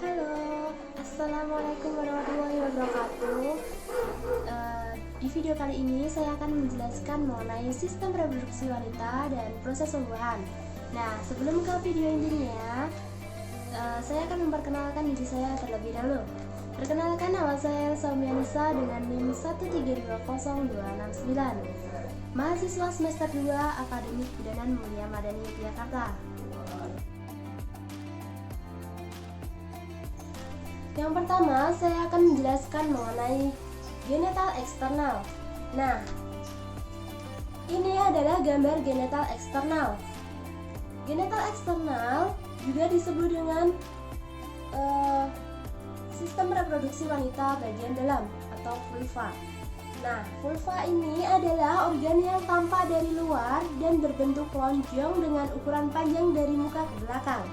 Halo, Assalamualaikum warahmatullahi wabarakatuh. Di video kali ini saya akan menjelaskan mengenai sistem reproduksi wanita dan proses pembuahan. Nah, sebelum ke video intinya, saya akan memperkenalkan diri saya terlebih dahulu. Perkenalkan, nama saya Saumianisa dengan NIM 1320269, mahasiswa semester 2 Akademik Bidanan Mulia Madani Yogyakarta. Yang pertama, saya akan menjelaskan mengenai genetal eksternal. Nah, ini adalah gambar genetal eksternal. Genetal eksternal juga disebut dengan sistem reproduksi wanita bagian dalam atau vulva. Nah, vulva ini adalah organ yang tampak dari luar dan berbentuk lonjong dengan ukuran panjang dari muka ke belakang.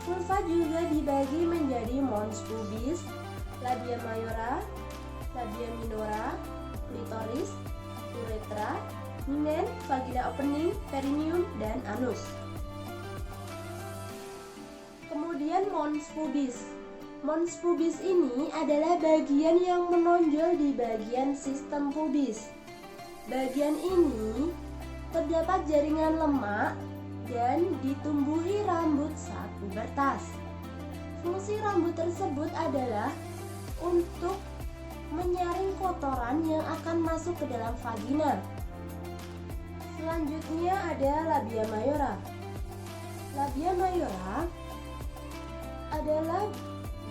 Vulva juga dibagi menjadi mons pubis, labia mayora, labia minora, klitoris, uretra, himen, vagina opening, perineum, dan anus. Kemudian mons pubis. Mons pubis ini adalah bagian yang menonjol di bagian sistem pubis. Bagian ini terdapat jaringan lemak dan ditumbuhi rambut saat pubertas. Fungsi rambut tersebut adalah untuk menyaring kotoran yang akan masuk ke dalam vagina. Selanjutnya ada labia mayora. Labia mayora adalah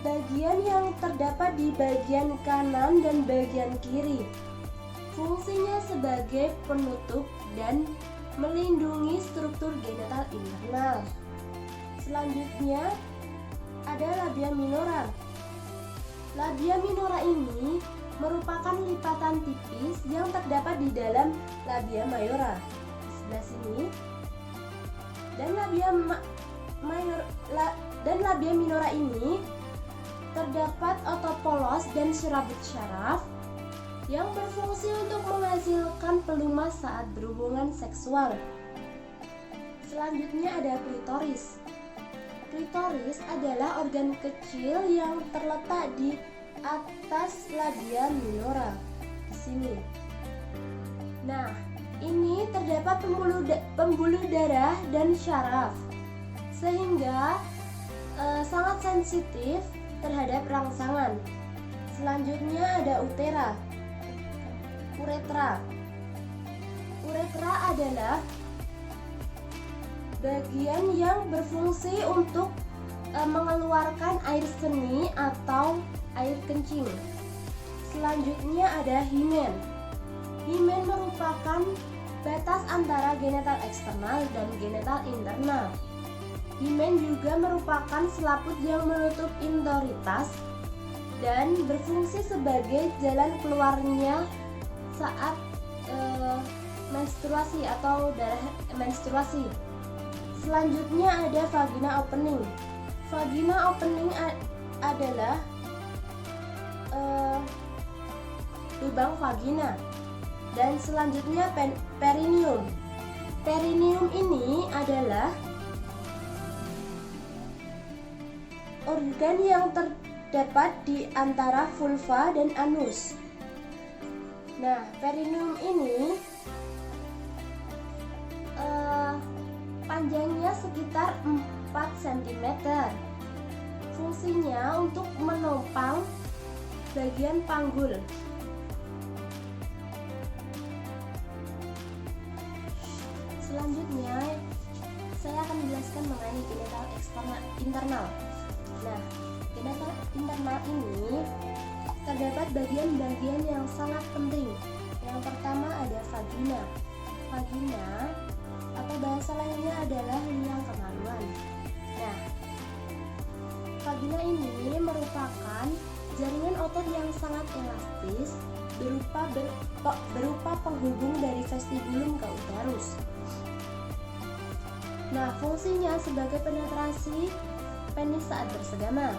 bagian yang terdapat di bagian kanan dan bagian kiri. Fungsinya sebagai penutup dan melindungi struktur genital internal. Selanjutnya ada labia minora. Labia minora ini merupakan lipatan tipis yang terdapat di dalam labia mayora di sebelah sini. Dan labia minora ini terdapat otot polos dan serabut syaraf yang berfungsi untuk menghasilkan pelumas saat berhubungan seksual. Selanjutnya ada klitoris. Klitoris adalah organ kecil yang terletak di atas labia minora di sini. Nah, ini terdapat pembuluh darah dan syaraf sehingga sangat sensitif terhadap rangsangan. Selanjutnya ada uretra. Uretra adalah bagian yang berfungsi untuk mengeluarkan air seni atau air kencing. Selanjutnya ada himen. Himen merupakan batas antara genital eksternal dan genital internal. Himen juga merupakan selaput yang menutup intoritas dan berfungsi sebagai jalan keluarnya saat menstruasi atau darah menstruasi. Selanjutnya ada vagina opening. Vagina opening adalah lubang vagina. Dan selanjutnya perineum. Perineum ini adalah organ yang terdapat di antara vulva dan anus. Nah, perineum ini panjangnya sekitar 4 cm. Fungsinya untuk menopang bagian panggul. Selanjutnya, saya akan menjelaskan mengenai genital internal. Nah, genital internal ini terdapat bagian-bagian yang sangat penting. Yang pertama ada vagina. Vagina atau bahasa lainnya adalah liang kemaluan. Nah, vagina ini merupakan jaringan otot yang sangat elastis berupa penghubung dari vestibulum ke uterus. Nah, fungsinya sebagai penetrasi penis saat bersegama.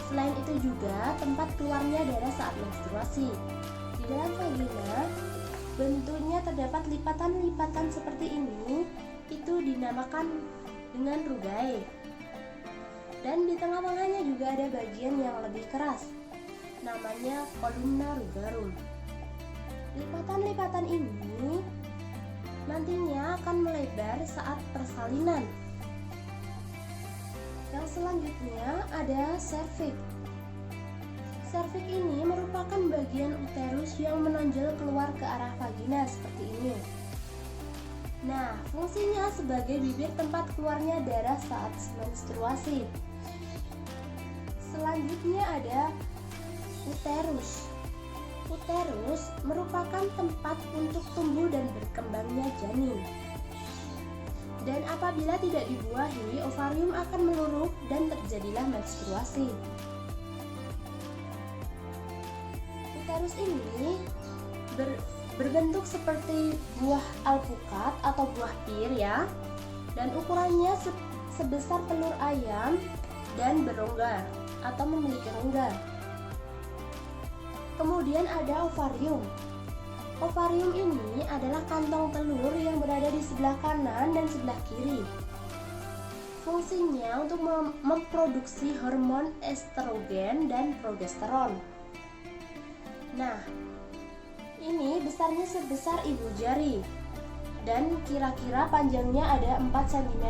Selain itu juga tempat keluarnya darah saat menstruasi. Di dalam vagina, bentuknya terdapat lipatan-lipatan seperti ini, itu dinamakan dengan rugae. Dan di tengah-tengahnya juga ada bagian yang lebih keras, namanya columna rugarum. Lipatan-lipatan ini nantinya akan melebar saat persalinan. Yang selanjutnya ada cervix. Cervix ini merupakan bagian uterus yang menonjol keluar ke arah vagina seperti ini. Nah, fungsinya sebagai bibir tempat keluarnya darah saat menstruasi. Selanjutnya ada uterus. Uterus merupakan tempat untuk tumbuh dan berkembangnya janin. Dan apabila tidak dibuahi, ovarium akan meluruh dan terjadilah menstruasi. Uterus ini berbentuk seperti buah alpukat atau buah pir ya, dan ukurannya sebesar telur ayam dan berongga atau memiliki rongga. Kemudian ada ovarium. Ovarium ini adalah kantong telur yang berada di sebelah kanan dan sebelah kiri. Fungsinya untuk memproduksi hormon estrogen dan progesteron. Nah, ini besarnya sebesar ibu jari dan kira-kira panjangnya ada 4 cm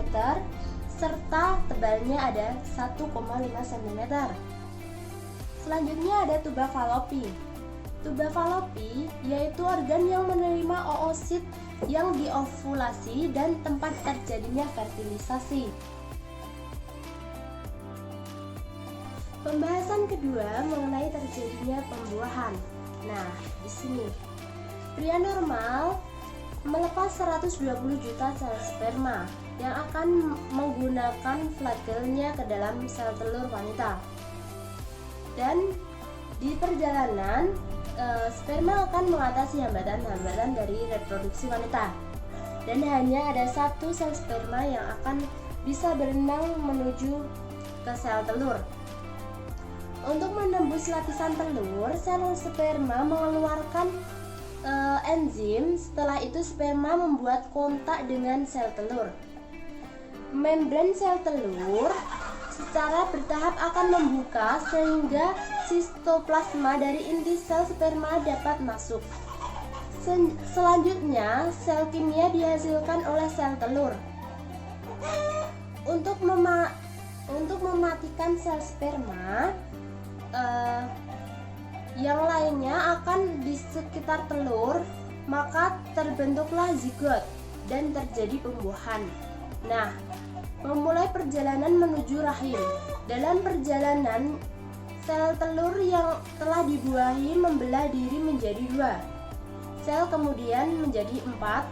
serta tebalnya ada 1,5 cm. Selanjutnya ada tuba falopi. Tuba falopi yaitu organ yang menerima oosit yang diovulasi dan tempat terjadinya fertilisasi. Pembahasan kedua mengenai terjadinya pembuahan. Nah, di sini pria normal melepas 120 juta sel sperma yang akan menggunakan flagelnya ke dalam sel telur wanita. Dan di perjalanan sperma akan mengatasi hambatan-hambatan dari reproduksi wanita. Dan hanya ada satu sel sperma yang akan bisa berenang menuju ke sel telur. Untuk menembus lapisan telur, sel sperma mengeluarkan enzim. Setelah itu sperma membuat kontak dengan sel telur. Membran sel telur secara bertahap akan membuka sehingga sitoplasma dari inti sel sperma dapat masuk. Selanjutnya, sel kimia dihasilkan oleh sel telur. Untuk mematikan sel sperma, yang lainnya akan di sekitar telur, maka terbentuklah zigot dan terjadi pembuahan. Nah, memulai perjalanan menuju rahim. Dalam perjalanan, sel telur yang telah dibuahi membelah diri menjadi 2. Sel kemudian menjadi 4,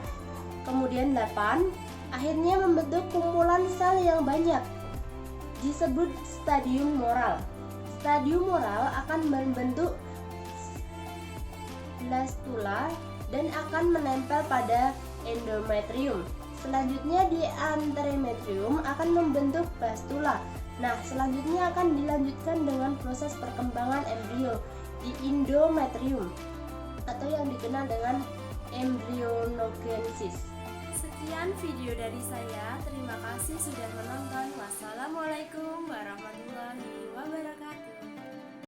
kemudian 8, akhirnya membentuk kumpulan sel yang banyak. Disebut stadium moral. Stadium moral akan membentuk blastula dan akan menempel pada endometrium. Selanjutnya di anterometrium akan membentuk blastula. Nah, selanjutnya akan dilanjutkan dengan proses perkembangan embrio di endometrium atau yang dikenal dengan embryonogenesis. Sekian video dari saya. Terima kasih sudah menonton. Wassalamualaikum warahmatullahi wabarakatuh.